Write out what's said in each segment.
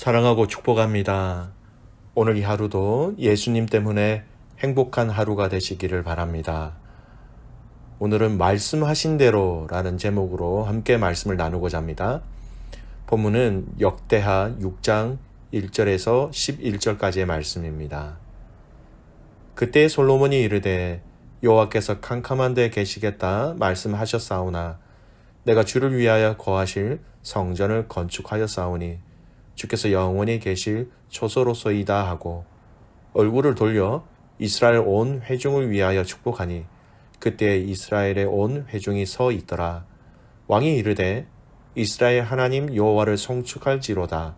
사랑하고 축복합니다. 오늘 이 하루도 예수님 때문에 행복한 하루가 되시기를 바랍니다. 오늘은 말씀하신 대로라는 제목으로 함께 말씀을 나누고자 합니다. 본문은 역대하 6장 1절에서 11절까지의 말씀입니다. 그때 솔로몬이 이르되 여호와께서 캄캄한 데 계시겠다 말씀하셨사오나 내가 주를 위하여 거하실 성전을 건축하였사오니 주께서 영원히 계실 초소로소이다 하고 얼굴을 돌려 이스라엘 온 회중을 위하여 축복하니 그때 이스라엘의 온 회중이 서 있더라. 왕이 이르되 이스라엘 하나님 여호와를 송축할지로다.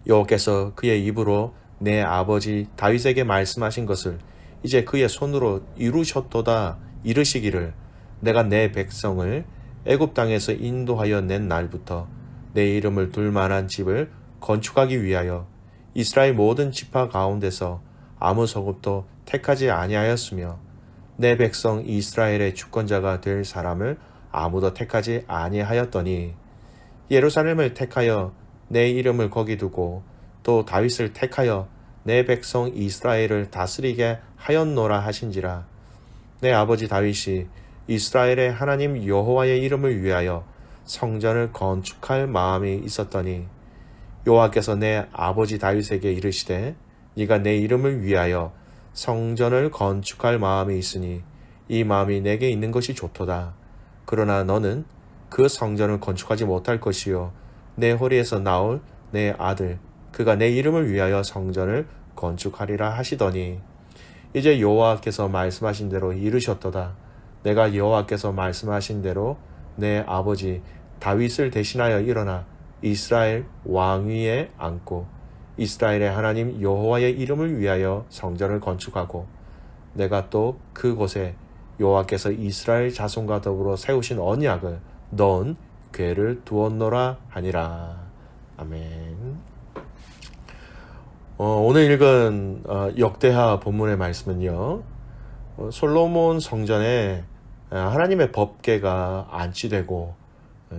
여호와께서 그의 입으로 내 아버지 다윗에게 말씀하신 것을 이제 그의 손으로 이루셨도다 이르시기를 내가 내 백성을 애굽 땅에서 인도하여 낸 날부터 내 이름을 둘 만한 집을 건축하기 위하여 이스라엘 모든 지파 가운데서 아무 소급도 택하지 아니하였으며 내 백성 이스라엘의 주권자가 될 사람을 아무도 택하지 아니하였더니 예루살렘을 택하여 내 이름을 거기 두고 또 다윗을 택하여 내 백성 이스라엘을 다스리게 하였노라 하신지라. 내 아버지 다윗이 이스라엘의 하나님 여호와의 이름을 위하여 성전을 건축할 마음이 있었더니 여호와께서 내 아버지 다윗에게 이르시되 네가 내 이름을 위하여 성전을 건축할 마음이 있으니 이 마음이 내게 있는 것이 좋도다. 그러나 너는 그 성전을 건축하지 못할 것이요 내 허리에서 나올 내 아들 그가 내 이름을 위하여 성전을 건축하리라 하시더니 이제 여호와께서 말씀하신 대로 이르셨도다. 내가 여호와께서 말씀하신 대로 내 아버지 다윗을 대신하여 일어나 이스라엘 왕위에 앉고 이스라엘의 하나님 여호와의 이름을 위하여 성전을 건축하고 내가 또 그곳에 여호와께서 이스라엘 자손과 더불어 세우신 언약을 넣은 궤를 두었노라 하니라. 아멘. 오늘 읽은 역대하 본문의 말씀은요, 솔로몬 성전에 하나님의 법궤가 안치되고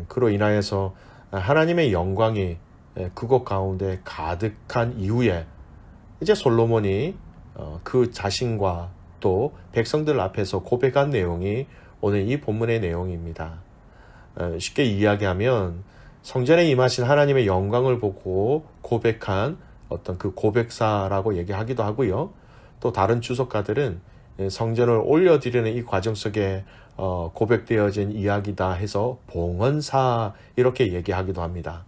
그로 인하여서 하나님의 영광이 그곳 가운데 가득한 이후에 이제 솔로몬이 그 자신과 또 백성들 앞에서 고백한 내용이 오늘 이 본문의 내용입니다. 쉽게 이야기하면 성전에 임하신 하나님의 영광을 보고 고백한 어떤 그 고백사라고 얘기하기도 하고요. 또 다른 주석가들은 성전을 올려드리는 이 과정 속에 고백되어진 이야기다 해서 봉헌사 이렇게 얘기하기도 합니다.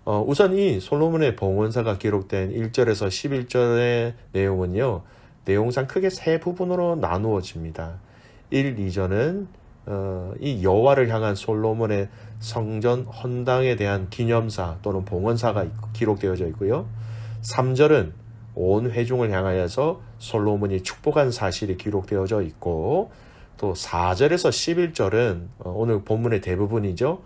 우선 이 솔로몬의 봉헌사가 기록된 1절에서 11절의 내용은요, 내용상 크게 세 부분으로 나누어집니다. 1, 2절은 이 여호와를 향한 솔로몬의 성전 헌당에 대한 기념사 또는 봉헌사가 기록되어져 있고요. 3절은 온 회중을 향하여서 솔로몬이 축복한 사실이 기록되어져 있고, 또 4절에서 11절은 오늘 본문의 대부분이죠.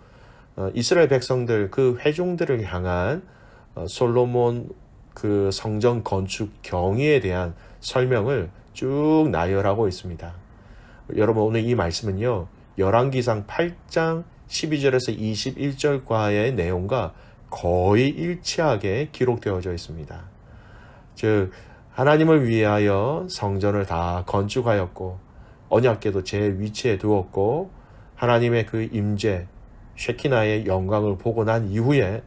이스라엘 백성들 그 회중들을 향한 솔로몬 그 성전 건축 경위에 대한 설명을 쭉 나열하고 있습니다. 여러분 오늘 이 말씀은요, 열왕기상 8장 12절에서 21절과의 내용과 거의 일치하게 기록되어져 있습니다. 즉 하나님을 위하여 성전을 다 건축하였고 언약궤도 제 위치에 두었고 하나님의 그 임재 쉐키나의 영광을 보고 난 이후에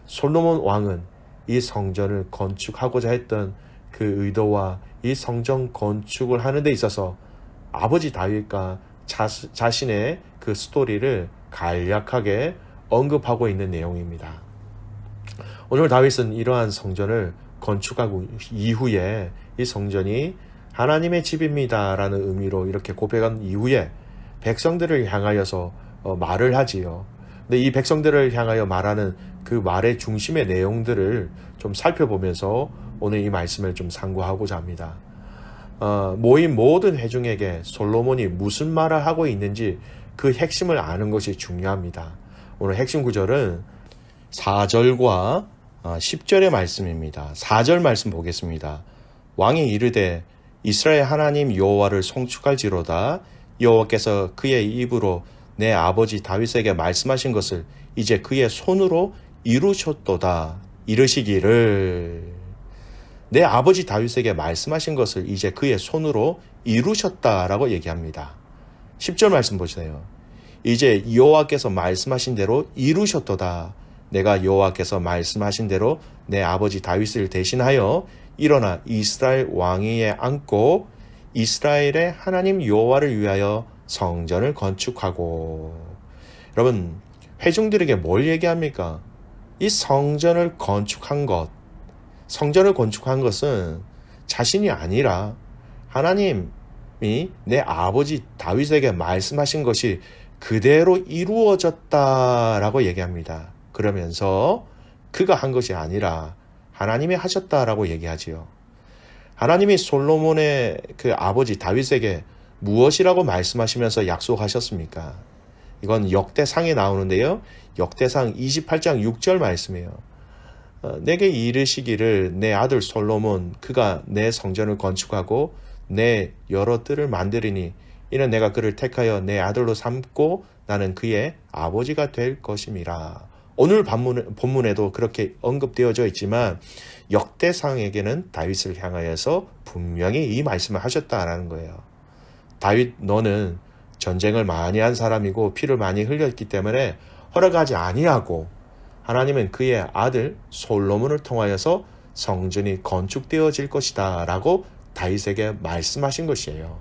솔로몬 왕은 이 성전을 건축하고자 했던 그 의도와 이 성전 건축을 하는 데 있어서 아버지 다윗과 자신의 그 스토리를 간략하게 언급하고 있는 내용입니다. 오늘 다윗은 이러한 성전을 건축하고 이후에 이 성전이 하나님의 집입니다 라는 의미로 이렇게 고백한 이후에 백성들을 향하여서 말을 하지요. 근데 이 백성들을 향하여 말하는 그 말의 중심의 내용들을 좀 살펴보면서 오늘 이 말씀을 좀 상고하고자 합니다. 모인 모든 회중에게 솔로몬이 무슨 말을 하고 있는지 그 핵심을 아는 것이 중요합니다. 오늘 핵심 구절은 4절과 10절의 말씀입니다. 4절 말씀 보겠습니다. 왕이 이르되 이스라엘 하나님 여호와를 송축할지로다. 여호와께서 그의 입으로 내 아버지 다윗에게 말씀하신 것을 이제 그의 손으로 이루셨도다. 이르시기를 내 아버지 다윗에게 말씀하신 것을 이제 그의 손으로 이루셨다라고 얘기합니다. 10절 말씀 보세요. 이제 여호와께서 말씀하신 대로 이루셨도다. 내가 여호와께서 말씀하신 대로 내 아버지 다윗을 대신하여 일어나 이스라엘 왕위에 앉고 이스라엘의 하나님 여호와를 위하여 성전을 건축하고. 여러분, 회중들에게 뭘 얘기합니까? 이 성전을 건축한 것은 자신이 아니라 하나님이 내 아버지 다윗에게 말씀하신 것이 그대로 이루어졌다라고 얘기합니다. 그러면서 그가 한 것이 아니라 하나님이 하셨다라고 얘기하지요. 하나님이 솔로몬의 그 아버지 다윗에게 무엇이라고 말씀하시면서 약속하셨습니까? 이건 역대상에 나오는데요. 역대상 28장 6절 말씀이에요. 내게 이르시기를 내 아들 솔로몬 그가 내 성전을 건축하고 내 여러 뜰을 만들으니 이는 내가 그를 택하여 내 아들로 삼고 나는 그의 아버지가 될 것임이라. 오늘 본문에도 그렇게 언급되어져 있지만 역대상에게는 다윗을 향하여서 분명히 이 말씀을 하셨다라는 거예요. 다윗 너는 전쟁을 많이 한 사람이고 피를 많이 흘렸기 때문에 허락하지 아니하고 하나님은 그의 아들 솔로몬을 통하여서 성전이 건축되어질 것이다 라고 다윗에게 말씀하신 것이에요.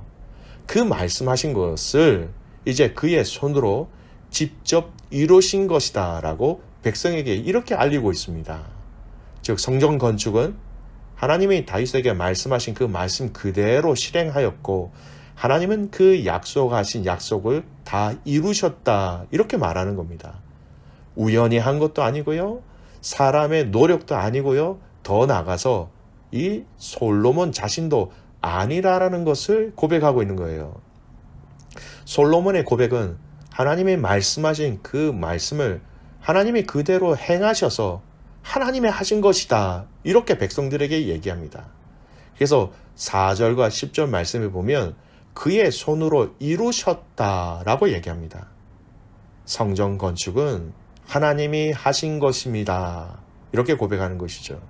그 말씀하신 것을 이제 그의 손으로 직접 이루신 것이다 라고 백성에게 이렇게 알리고 있습니다. 즉 성전 건축은 하나님이 다윗에게 말씀하신 그 말씀 그대로 실행하였고 하나님은 그 약속하신 약속을 다 이루셨다 이렇게 말하는 겁니다. 우연히 한 것도 아니고요. 사람의 노력도 아니고요. 더 나아가서 이 솔로몬 자신도 아니라라는 것을 고백하고 있는 거예요. 솔로몬의 고백은 하나님이 말씀하신 그 말씀을 하나님이 그대로 행하셔서 하나님이 하신 것이다. 이렇게 백성들에게 얘기합니다. 그래서 4절과 10절 말씀을 보면 그의 손으로 이루셨다라고 얘기합니다. 성전 건축은 하나님이 하신 것입니다. 이렇게 고백하는 것이죠.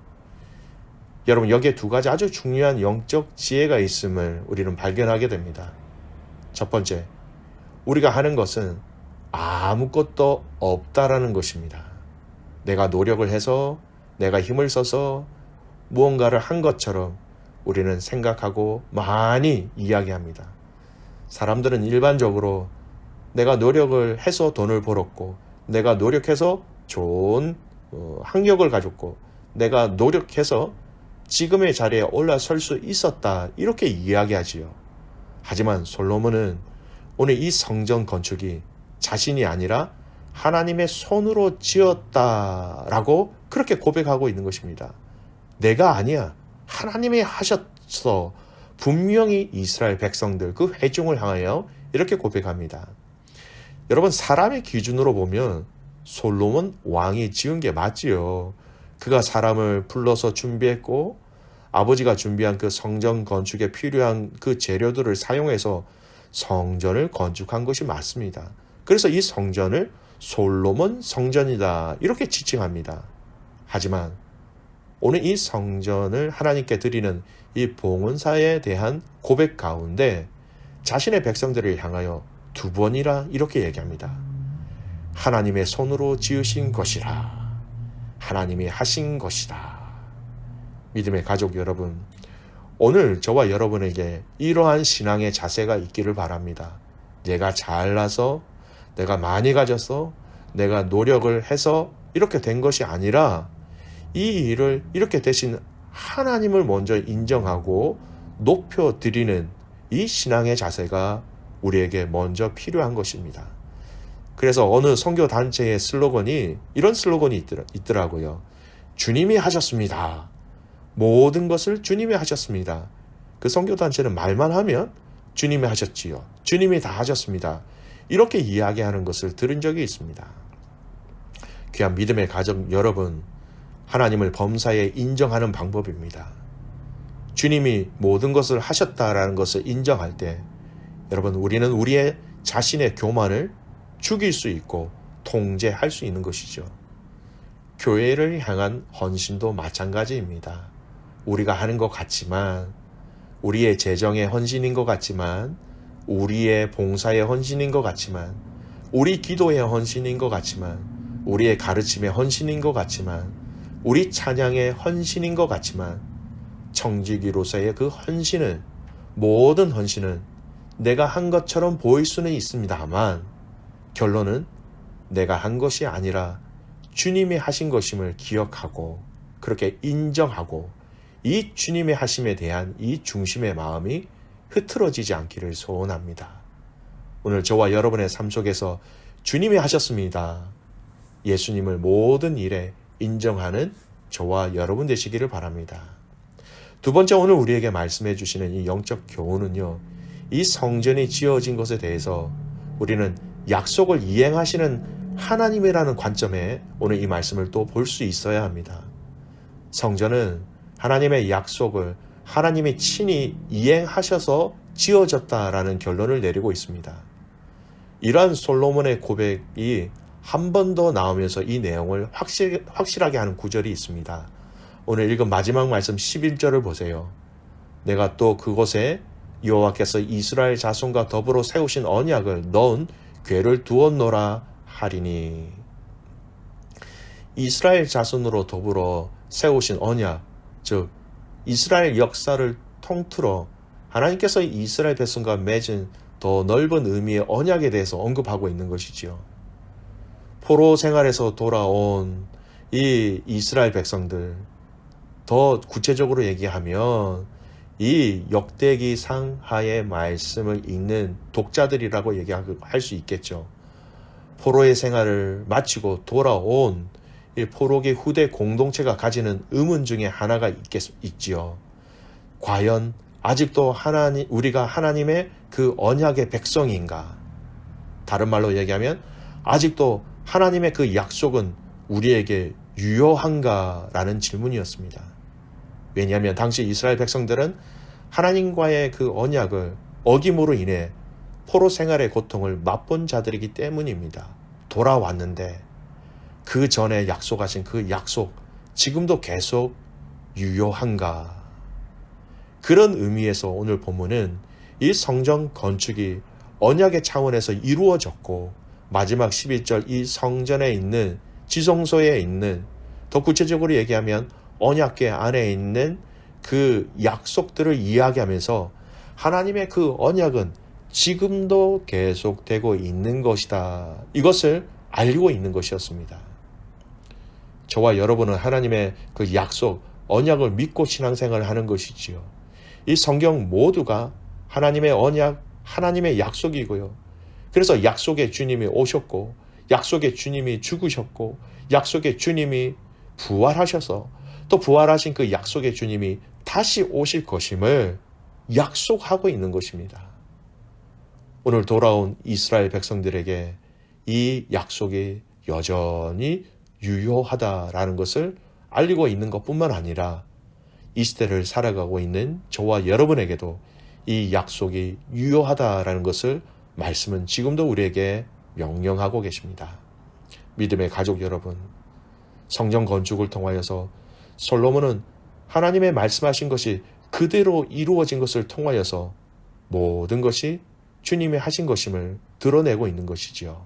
여러분 여기에 두 가지 아주 중요한 영적 지혜가 있음을 우리는 발견하게 됩니다. 첫 번째, 우리가 하는 것은 아무것도 없다라는 것입니다. 내가 노력을 해서 내가 힘을 써서 무언가를 한 것처럼 우리는 생각하고 많이 이야기합니다. 사람들은 일반적으로 내가 노력을 해서 돈을 벌었고 내가 노력해서 좋은 학력을 가졌고 내가 노력해서 지금의 자리에 올라설 수 있었다 이렇게 이야기하지요. 하지만 솔로몬은 오늘 이 성전 건축이 자신이 아니라 하나님의 손으로 지었다라고 그렇게 고백하고 있는 것입니다. 내가 아니야. 하나님이 하셨어. 분명히 이스라엘 백성들 그 회중을 향하여 이렇게 고백합니다. 여러분 사람의 기준으로 보면 솔로몬 왕이 지은 게 맞지요. 그가 사람을 불러서 준비했고 아버지가 준비한 그 성전 건축에 필요한 그 재료들을 사용해서 성전을 건축한 것이 맞습니다. 그래서 이 성전을 솔로몬 성전이다 이렇게 지칭합니다. 하지만 오늘 이 성전을 하나님께 드리는 이 봉헌사에 대한 고백 가운데 자신의 백성들을 향하여 두 번이나 이렇게 얘기합니다. 하나님의 손으로 지으신 것이라. 하나님이 하신 것이다. 믿음의 가족 여러분, 오늘 저와 여러분에게 이러한 신앙의 자세가 있기를 바랍니다. 내가 잘나서, 내가 많이 가져서, 내가 노력을 해서 이렇게 된 것이 아니라 이 일을 이렇게 대신 하나님을 먼저 인정하고 높여드리는 이 신앙의 자세가 우리에게 먼저 필요한 것입니다. 그래서 어느 선교단체의 슬로건이 이런 슬로건이 있더라고요. 주님이 하셨습니다. 모든 것을 주님이 하셨습니다. 그 선교단체는 말만 하면 주님이 하셨지요. 주님이 다 하셨습니다. 이렇게 이야기하는 것을 들은 적이 있습니다. 귀한 믿음의 가족 여러분, 하나님을 범사에 인정하는 방법입니다. 주님이 모든 것을 하셨다라는 것을 인정할 때 여러분 우리는 우리의 자신의 교만을 죽일 수 있고 통제할 수 있는 것이죠. 교회를 향한 헌신도 마찬가지입니다. 우리가 하는 것 같지만, 우리의 재정의 헌신인 것 같지만, 우리의 봉사의 헌신인 것 같지만, 우리 기도의 헌신인 것 같지만, 우리의 가르침의 헌신인 것 같지만, 우리 찬양의 헌신인 것 같지만, 청지기로서의 그 헌신은, 모든 헌신은 내가 한 것처럼 보일 수는 있습니다만, 결론은 내가 한 것이 아니라 주님이 하신 것임을 기억하고 그렇게 인정하고 이 주님의 하심에 대한 이 중심의 마음이 흐트러지지 않기를 소원합니다. 오늘 저와 여러분의 삶 속에서 주님이 하셨습니다. 예수님을 모든 일에 인정하는 저와 여러분 되시기를 바랍니다. 두 번째, 오늘 우리에게 말씀해 주시는 이 영적 교훈은요, 이 성전이 지어진 것에 대해서 우리는 약속을 이행하시는 하나님이라는 관점에 오늘 이 말씀을 또 볼 수 있어야 합니다. 성전은 하나님의 약속을 하나님이 친히 이행하셔서 지어졌다라는 결론을 내리고 있습니다. 이러한 솔로몬의 고백이 한 번 더 나오면서 이 내용을 확실하게 하는 구절이 있습니다. 오늘 읽은 마지막 말씀 11절을 보세요. 내가 또 그곳에 여호와께서 이스라엘 자손과 더불어 세우신 언약을 넣은 궤를 두었노라 하리니. 이스라엘 자손으로 더불어 세우신 언약, 즉 이스라엘 역사를 통틀어 하나님께서 이스라엘 백성과 맺은 더 넓은 의미의 언약에 대해서 언급하고 있는 것이지요. 포로 생활에서 돌아온 이 이스라엘 백성들, 더 구체적으로 얘기하면 이 역대기 상하의 말씀을 읽는 독자들이라고 얘기할 수 있겠죠. 포로의 생활을 마치고 돌아온 이 포로기 후대 공동체가 가지는 의문 중에 하나가 있지요. 과연 아직도 우리가 하나님의 그 언약의 백성인가? 다른 말로 얘기하면 아직도 하나님의 그 약속은 우리에게 유효한가라는 질문이었습니다. 왜냐하면 당시 이스라엘 백성들은 하나님과의 그 언약을 어김으로 인해 포로 생활의 고통을 맛본 자들이기 때문입니다. 돌아왔는데 그 전에 약속하신 그 약속, 지금도 계속 유효한가? 그런 의미에서 오늘 본문은 이 성전 건축이 언약의 차원에서 이루어졌고, 마지막 11절 이 성전에 있는 지성소에 있는, 더 구체적으로 얘기하면 언약궤 안에 있는 그 약속들을 이야기하면서 하나님의 그 언약은 지금도 계속되고 있는 것이다, 이것을 알고 있는 것이었습니다. 저와 여러분은 하나님의 그 약속, 언약을 믿고 신앙생활을 하는 것이지요. 이 성경 모두가 하나님의 언약, 하나님의 약속이고요. 그래서 약속의 주님이 오셨고, 약속의 주님이 죽으셨고, 약속의 주님이 부활하셔서 또 부활하신 그 약속의 주님이 다시 오실 것임을 약속하고 있는 것입니다. 오늘 돌아온 이스라엘 백성들에게 이 약속이 여전히 유효하다라는 것을 알리고 있는 것뿐만 아니라 이 시대를 살아가고 있는 저와 여러분에게도 이 약속이 유효하다라는 것을 말씀은 지금도 우리에게 명령하고 계십니다. 믿음의 가족 여러분, 성전 건축을 통하여서 솔로몬은 하나님의 말씀하신 것이 그대로 이루어진 것을 통하여서 모든 것이 주님이 하신 것임을 드러내고 있는 것이지요.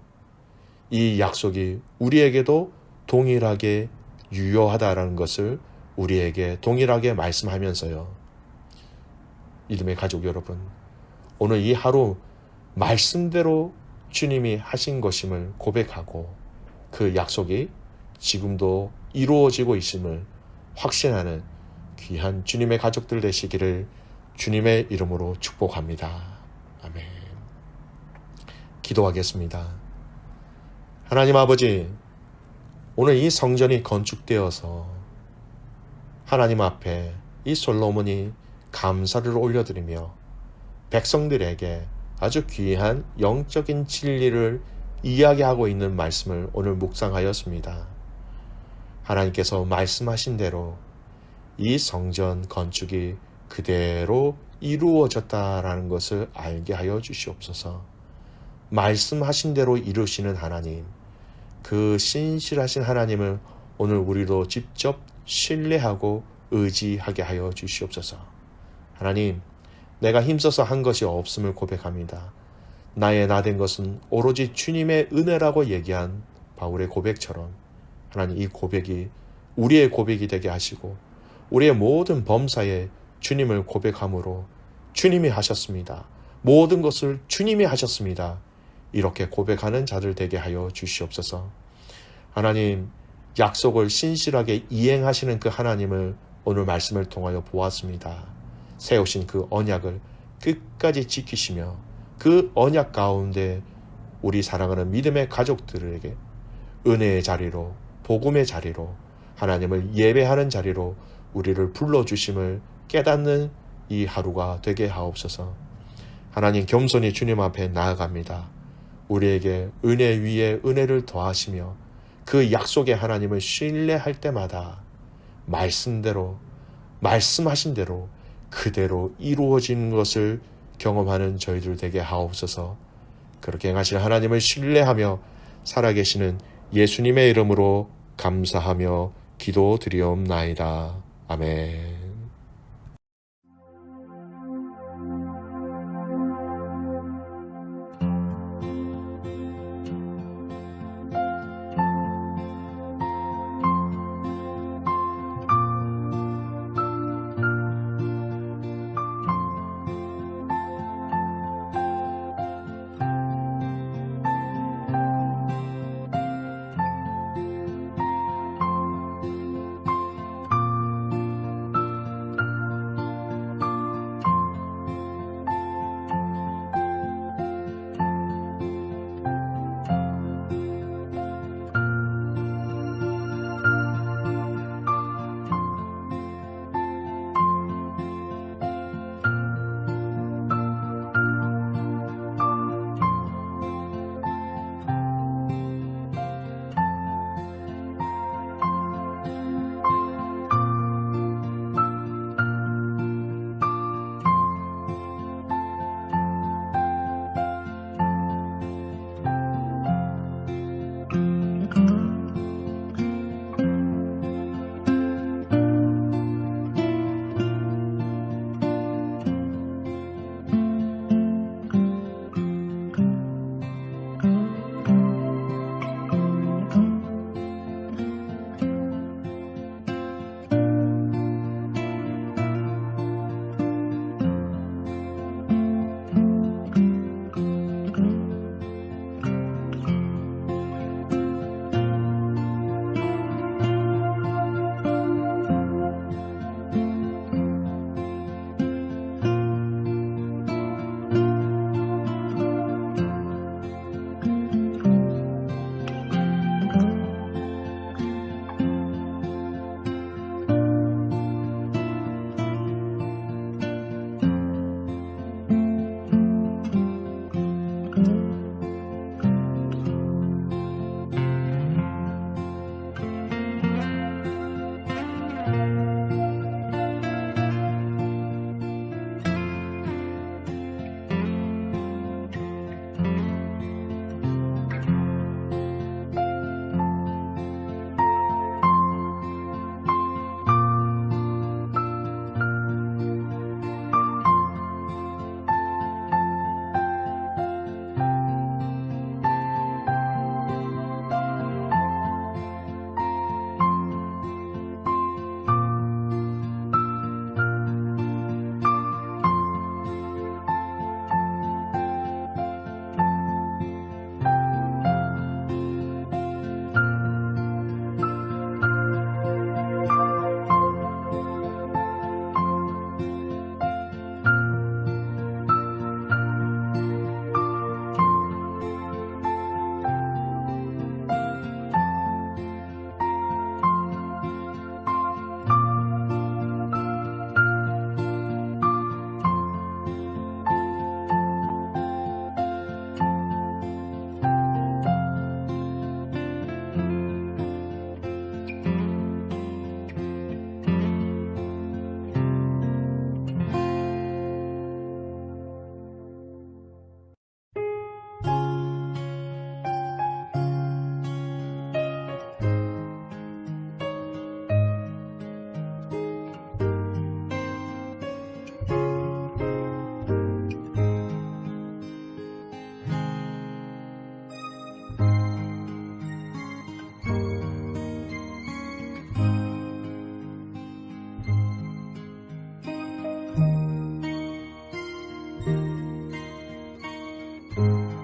이 약속이 우리에게도 동일하게 유효하다라는 것을 우리에게 동일하게 말씀하면서요. 믿음의 가족 여러분, 오늘 이 하루 말씀대로 주님이 하신 것임을 고백하고 그 약속이 지금도 이루어지고 있음을 확신하는 귀한 주님의 가족들 되시기를 주님의 이름으로 축복합니다. 아멘. 기도하겠습니다. 하나님 아버지, 오늘 이 성전이 건축되어서 하나님 앞에 이 솔로몬이 감사를 올려드리며 백성들에게 아주 귀한 영적인 진리를 이야기하고 있는 말씀을 오늘 묵상하였습니다. 하나님께서 말씀하신 대로 이 성전 건축이 그대로 이루어졌다라는 것을 알게 하여 주시옵소서. 말씀하신 대로 이루시는 하나님, 그 신실하신 하나님을 오늘 우리도 직접 신뢰하고 의지하게 하여 주시옵소서. 하나님, 내가 힘써서 한 것이 없음을 고백합니다. 나의 나된 것은 오로지 주님의 은혜라고 얘기한 바울의 고백처럼 하나님, 이 고백이 우리의 고백이 되게 하시고 우리의 모든 범사에 주님을 고백함으로 주님이 하셨습니다. 모든 것을 주님이 하셨습니다. 이렇게 고백하는 자들 되게 하여 주시옵소서. 하나님, 약속을 신실하게 이행하시는 그 하나님을 오늘 말씀을 통하여 보았습니다. 세우신 그 언약을 끝까지 지키시며 그 언약 가운데 우리 사랑하는 믿음의 가족들에게 은혜의 자리로, 복음의 자리로, 하나님을 예배하는 자리로 우리를 불러주심을 깨닫는 이 하루가 되게 하옵소서. 하나님, 겸손히 주님 앞에 나아갑니다. 우리에게 은혜 위에 은혜를 더하시며 그 약속의 하나님을 신뢰할 때마다 말씀대로, 말씀하신 대로 그대로 이루어지는 것을 경험하는 저희들 되게 하옵소서. 그렇게 행하실 하나님을 신뢰하며 살아계시는 예수님의 이름으로 감사하며 기도드리옵나이다. 아멘. 음.